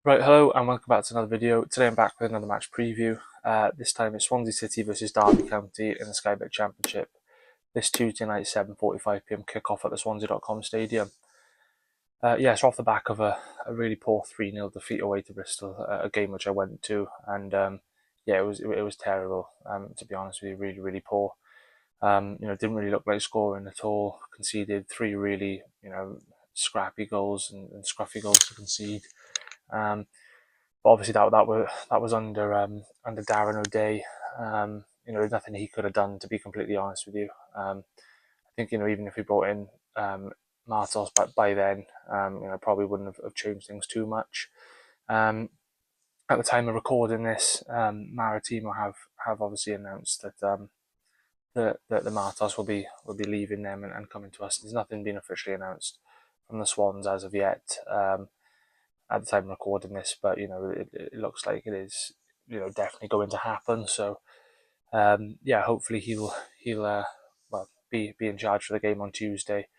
Right, hello and welcome back to another video. Today I'm back with another match preview. This time it's Swansea City versus Derby County in the Sky Bet Championship. This Tuesday night, 7:45 PM kickoff at the Swansea.com Stadium. So off the back of a really poor 3-0 defeat away to Bristol, a game which I went to, and it was terrible. To be honest with you, really poor. Didn't really look like scoring at all. Conceded three really scrappy goals and scruffy goals to concede. But obviously that was under Darren O'Day. There's nothing he could have done, to be completely honest with you. I think even if he brought in MATOS by then, probably wouldn't have changed things too much. At the time of recording this, Maritimo have obviously announced that the MATOS will be leaving them and coming to us. There's nothing been officially announced from the Swans as of yet. At the time of recording this, but it looks like it is definitely going to happen. So hopefully he'll be in charge for the game on Tuesday.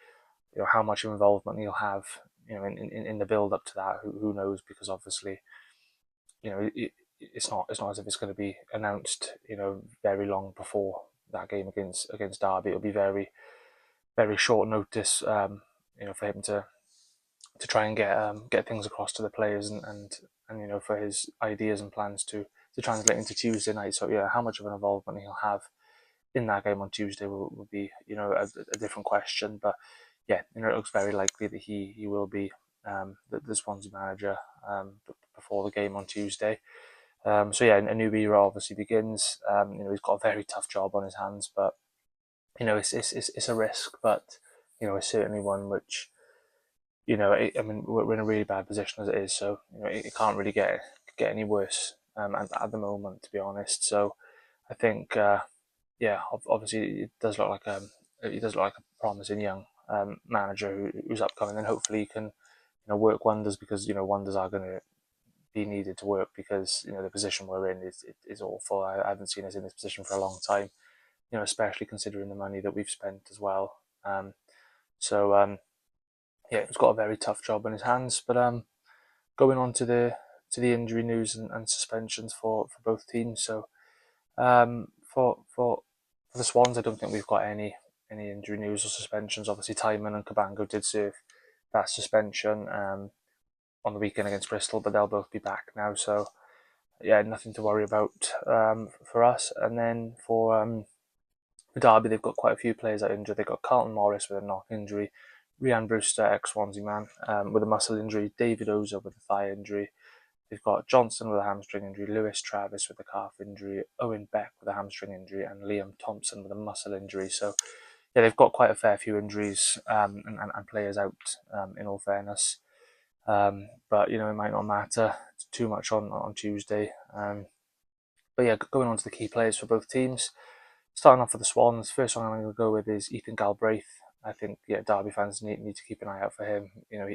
How much of involvement he'll have in the build up to that, who knows, because obviously it's not as if it's going to be announced very long before that game against Derby. It'll be very short notice for him to try and get things across to the players and for his ideas and plans to translate into Tuesday night. So how much of an involvement he'll have in that game on Tuesday will be a different question. But it looks very likely that he will be the Swansea manager before the game on Tuesday. A new era obviously begins. He's got a very tough job on his hands, but it's a risk, but it's certainly one which we're in a really bad position as it is, so it can't really get any worse at the moment, to be honest. So I think, obviously it does look like a promising young manager who's upcoming, and hopefully he can work wonders, because wonders are going to be needed to work, because the position we're in is awful. I haven't seen us in this position for a long time, especially considering the money that we've spent as well. He's got a very tough job in his hands. But going on to the injury news and suspensions for both teams. So for the Swans, I don't think we've got any injury news or suspensions. Obviously, Timon and Cabango did serve that suspension on the weekend against Bristol, but they'll both be back now. So nothing to worry about for us. And then for Derby, they've got quite a few players that are injured. They've got Carlton Morris with a knock injury, Rhian Brewster, ex-Swansea man, with a muscle injury, David Oza with a thigh injury. They've got Johnson with a hamstring injury, Lewis Travis with a calf injury, Owen Beck with a hamstring injury, and Liam Thompson with a muscle injury. So they've got quite a fair few injuries and players out, in all fairness. But it might not matter too much on Tuesday. Going on to the key players for both teams. Starting off with the Swans, first one I'm going to go with is Ethan Galbraith. I think Derby fans need to keep an eye out for him.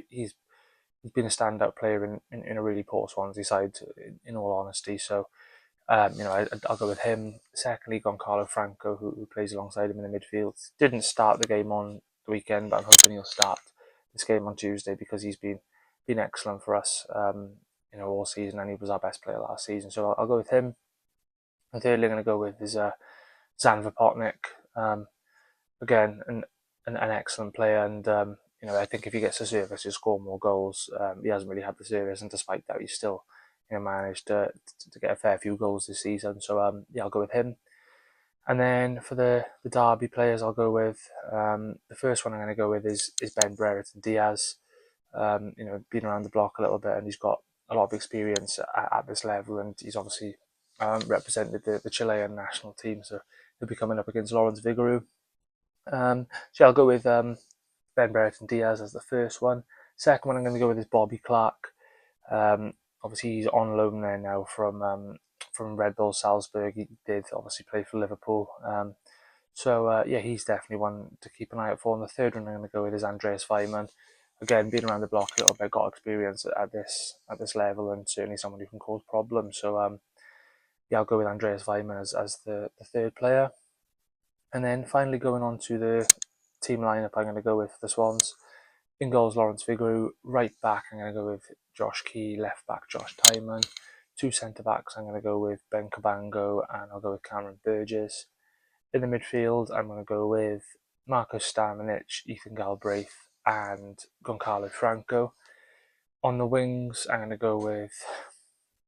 He's been a standout player in a really poor Swansea side, in all honesty. So I'll go with him. Secondly, Goncalo Franco, who plays alongside him in the midfield. Didn't start the game on the weekend, but I'm hoping he'll start this game on Tuesday, because he's been excellent for us all season, and he was our best player last season. So I'll go with him. And thirdly, I'm going to go with is Zan Vapotnik. Again, an excellent player, and I think if he gets the service, he'll score more goals. He hasn't really had the service, and despite that, he's still managed to get a fair few goals this season. So I'll go with him. And then for the Derby players, I'll go with the first one I'm going to go with is Ben Brereton Diaz. Been around the block a little bit, and he's got a lot of experience at this level, and he's obviously represented the Chilean national team, so he'll be coming up against Lawrence Vigouroux. I'll go with Ben Brereton Diaz as the first one. Second one I'm going to go with is Bobby Clark. Obviously he's on loan there now from Red Bull Salzburg. He did obviously play for Liverpool. He's definitely one to keep an eye out for. And the third one I'm going to go with is Andreas Weimann. Again, being around the block a little bit, got experience at this level, and certainly someone who can cause problems. So I'll go with Andreas Weimann as the third player. And then finally, going on to the team lineup, I'm going to go with the Swans. In goals, Lawrence Vigouroux. Right back, I'm going to go with Josh Key, left back Josh Tymon. 2 centre backs, I'm going to go with Ben Cabango and I'll go with Cameron Burgess. In the midfield, I'm going to go with Marcus Stamenic, Ethan Galbraith, and Goncalo Franco. On the wings, I'm going to go with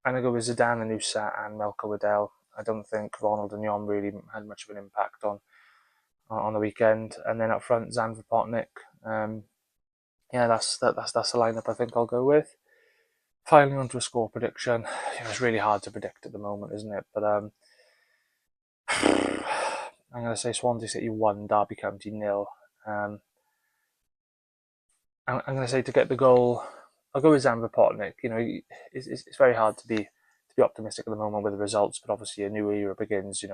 Zidane Anusa and Melko Waddell. I don't think Ronald and Yon really had much of an impact on the weekend. And then up front, Zan Vopotnik. That's the lineup I think I'll go with. Finally, onto a score prediction. It's really hard to predict at the moment, isn't it? But I'm going to say Swansea City 1, Derby County 0. I'm going to say to get the goal, I'll go with Zan Vopotnik. It's very hard to be optimistic at the moment with the results, but obviously a new era begins. We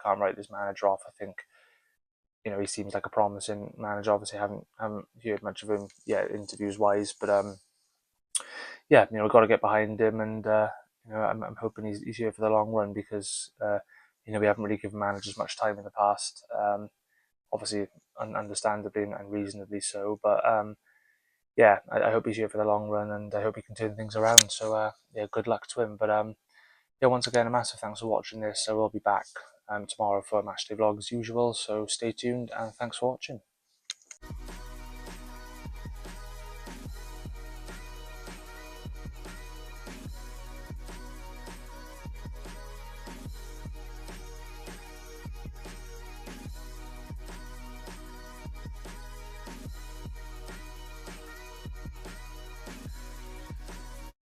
can't write this manager off. I think he seems like a promising manager. Obviously, haven't heard much of him yet, interviews wise, but we've got to get behind him, and I'm hoping he's here for the long run because we haven't really given managers much time in the past. Obviously, understandably and reasonably so, but I hope he's here for the long run, and I hope he can turn things around. So good luck to him. But once again, a massive thanks for watching this. I will be back tomorrow for a matchday vlog as usual. So stay tuned and thanks for watching.